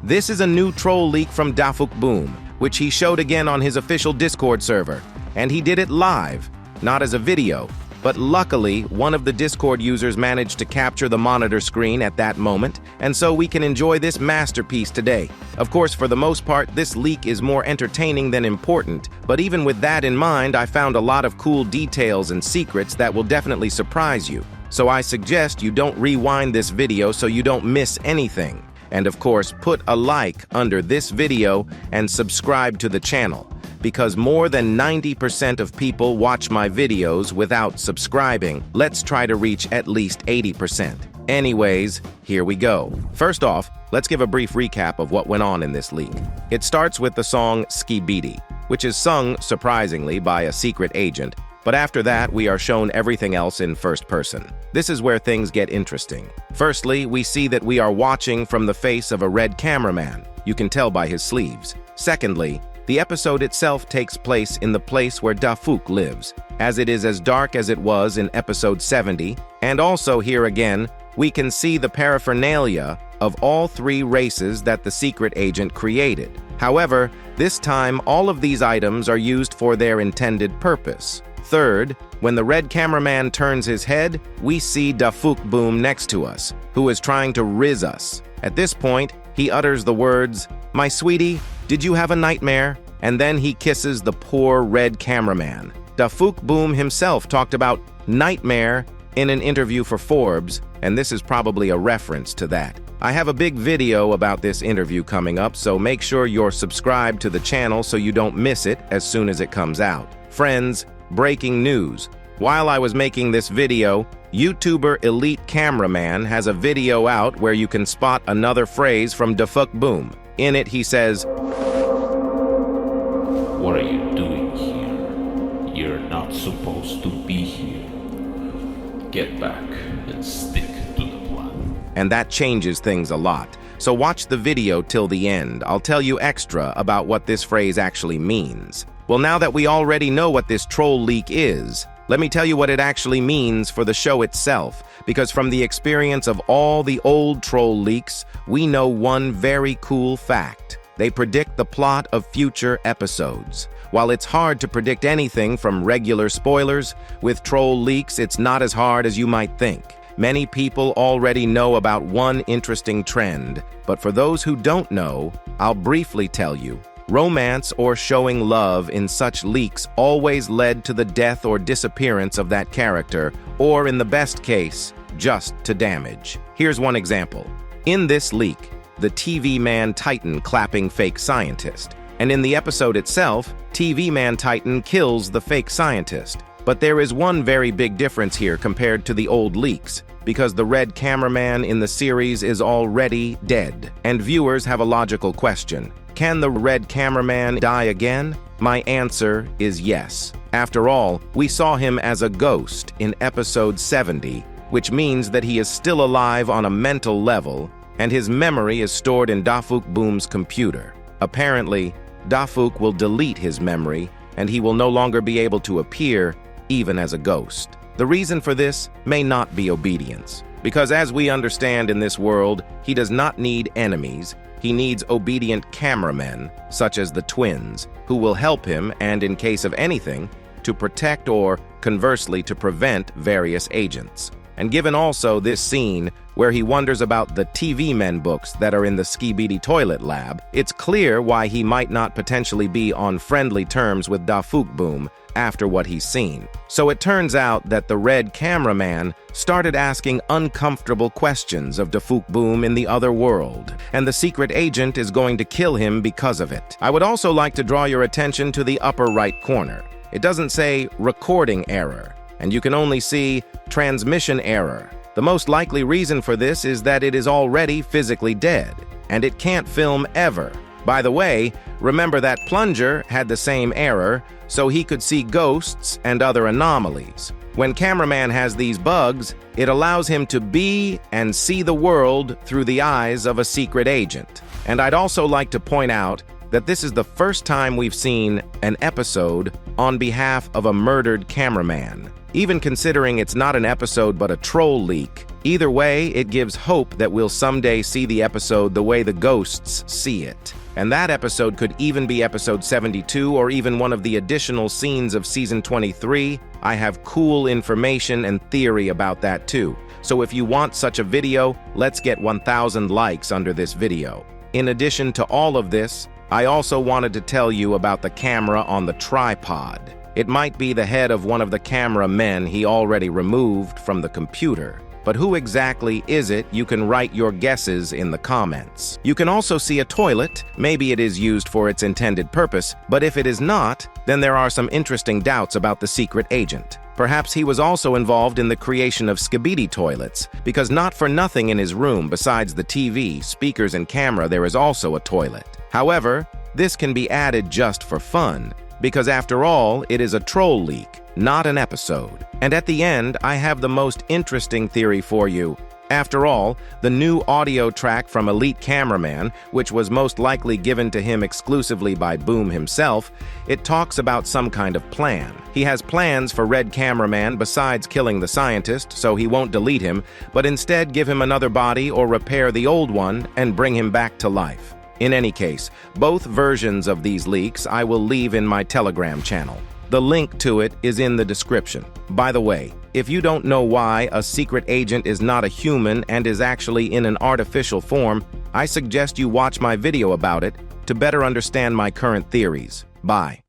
This is a new troll leak from Dafuk Boom, which he showed again on his official Discord server. And he did it live, not as a video. But luckily, one of the Discord users managed to capture the monitor screen at that moment, and so we can enjoy this masterpiece today. Of course, for the most part, this leak is more entertaining than important, but even with that in mind, I found a lot of cool details and secrets that will definitely surprise you. So I suggest you don't rewind this video so you don't miss anything. And of course, put a like under this video and subscribe to the channel, because more than 90% of people watch my videos without subscribing. Let's try to reach at least 80%. Anyways, here we go. First off, let's give a brief recap of what went on in this leak. It starts with the song Skibidi, which is sung, surprisingly, by a secret agent, but after that, we are shown everything else in first person. This is where things get interesting. Firstly, we see that we are watching from the face of a red cameraman. You can tell by his sleeves. Secondly, the episode itself takes place in the place where Dafuk lives, as it is as dark as it was in episode 70, and also here again, we can see the paraphernalia of all three races that the secret agent created. However, this time all of these items are used for their intended purpose. Third, when the red cameraman turns his head, we see Dafuk Boom next to us, who is trying to riz us. At this point, he utters the words, "My sweetie, did you have a nightmare?" And then he kisses the poor red cameraman. Dafuk Boom himself talked about nightmare in an interview for Forbes, and this is probably a reference to that. I have a big video about this interview coming up, so make sure you're subscribed to the channel so you don't miss it as soon as it comes out. Friends, breaking news. While I was making this video, YouTuber Elite Cameraman has a video out where you can spot another phrase from Dafuk Boom. In it, he says, "What are you doing here? You're not supposed to be here. Get back and stick to the plan." And that changes things a lot. So watch the video till the end. I'll tell you extra about what this phrase actually means. Well, now that we already know what this troll leak is, let me tell you what it actually means for the show itself, because from the experience of all the old troll leaks, we know one very cool fact. They predict the plot of future episodes. While it's hard to predict anything from regular spoilers, with troll leaks it's not as hard as you might think. Many people already know about one interesting trend, but for those who don't know, I'll briefly tell you. Romance or showing love in such leaks always led to the death or disappearance of that character, or in the best case, just to damage. Here's one example. In this leak, the TV Man Titan clapping fake scientist. And in the episode itself, TV Man Titan kills the fake scientist. But there is one very big difference here compared to the old leaks, because the red cameraman in the series is already dead. And viewers have a logical question. Can the red cameraman die again? My answer is yes. After all, we saw him as a ghost in episode 70, which means that he is still alive on a mental level, and his memory is stored in Dafuk Boom's computer. Apparently, Dafuk will delete his memory, and he will no longer be able to appear, even as a ghost. The reason for this may not be obedience, because as we understand in this world, he does not need enemies. He needs obedient cameramen, such as the twins, who will help him and, in case of anything, to protect or, conversely, to prevent various agents. And given also this scene where he wonders about the TV Men books that are in the Skibidi Toilet lab, it's clear why he might not potentially be on friendly terms with Dafuk Boom after what he's seen. So it turns out that the red cameraman started asking uncomfortable questions of Dafuk Boom in the other world, and the secret agent is going to kill him because of it. I would also like to draw your attention to the upper right corner. It doesn't say recording error, and you can only see transmission error. The most likely reason for this is that it is already physically dead, and it can't film ever. By the way, remember that Plunger had the same error, so he could see ghosts and other anomalies. When Cameraman has these bugs, it allows him to be and see the world through the eyes of a secret agent. And I'd also like to point out that this is the first time we've seen an episode on behalf of a murdered cameraman. Even considering it's not an episode but a troll leak, either way, it gives hope that we'll someday see the episode the way the ghosts see it. And that episode could even be episode 72 or even one of the additional scenes of season 23. I have cool information and theory about that too. So if you want such a video, let's get 1,000 likes under this video. In addition to all of this, I also wanted to tell you about the camera on the tripod. It might be the head of one of the cameramen he already removed from the computer. But who exactly is it? You can write your guesses in the comments. You can also see a toilet. Maybe it is used for its intended purpose, but if it is not, then there are some interesting doubts about the secret agent. Perhaps he was also involved in the creation of Skibidi Toilets, because not for nothing in his room, besides the TV, speakers, and camera, there is also a toilet. However, this can be added just for fun, because after all, it is a troll leak, not an episode. And at the end, I have the most interesting theory for you. After all, the new audio track from Elite Cameraman, which was most likely given to him exclusively by Boom himself, it talks about some kind of plan. He has plans for Red Cameraman besides killing the scientist, so he won't delete him, but instead give him another body or repair the old one and bring him back to life. In any case, both versions of these leaks I will leave in my Telegram channel. The link to it is in the description. By the way, if you don't know why a secret agent is not a human and is actually in an artificial form, I suggest you watch my video about it to better understand my current theories. Bye.